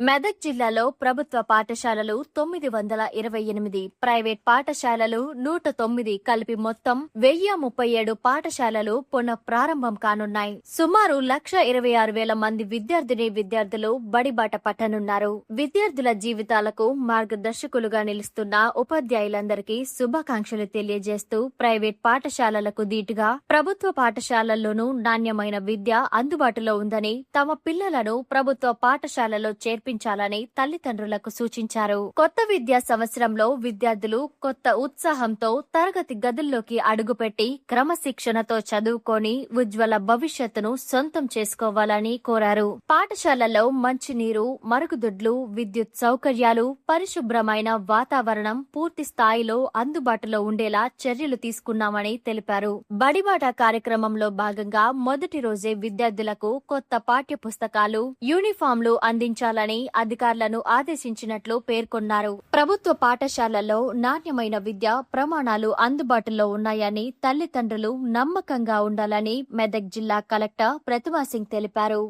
మెదక్ జిల్లాలో ప్రభుత్వ పాఠశాలలు 928, ప్రైవేట్ పాఠశాలలు 109 కలిపి మొత్తం 1037 పాఠశాలలు పునః ప్రారంభం కానున్నాయి. సుమారు 1,26,000 మంది విద్యార్థులు బడిబాట పట్టనున్నారు. విద్యార్థుల జీవితాలకు మార్గదర్శకులుగా నిలుస్తున్న ఉపాధ్యాయులందరికీ శుభాకాంక్షలు తెలియజేస్తూ ప్రైవేట్ పాఠశాలలకు దీటుగా ప్రభుత్వ పాఠశాలల్లోనూ నాణ్యమైన విద్య అందుబాటులో ఉందని, తమ పిల్లలను ప్రభుత్వ పాఠశాలలో చేర్పించాలని తల్లిదండ్రులకు సూచించారు. కొత్త విద్యా సంవత్సరంలో విద్యార్థులు కొత్త ఉత్సాహంతో తరగతి గదుల్లోకి అడుగుపెట్టి క్రమశిక్షణతో చదువుకొని ఉజ్వల భవిష్యత్తును సొంతం చేసుకోవాలని కోరారు. పాఠశాలల్లో మంచినీరు, మరుగుదొడ్లు, విద్యుత్ సౌకర్యాలు, పరిశుభ్రమైన వాతావరణం పూర్తి స్థాయిలో అందుబాటులో ఉండేలా చర్యలు తీసుకున్నామని తెలిపారు. బడిబాట కార్యక్రమంలో భాగంగా మొదటి రోజే విద్యార్థులకు కొత్త పాఠ్య పుస్తకాలు, యూనిఫామ్లు అందించాలని అధికారులను ఆదేశించినట్లు పేర్కొన్నారు. ప్రభుత్వ పాఠశాలల్లో నాణ్యమైన విద్యా ప్రమాణాలు అందుబాటులో ఉన్నాయని తల్లిదండ్రులు నమ్మకంగా ఉండాలని మెదక్ జిల్లా కలెక్టర్ ప్రతిమా సింగ్ తెలిపారు.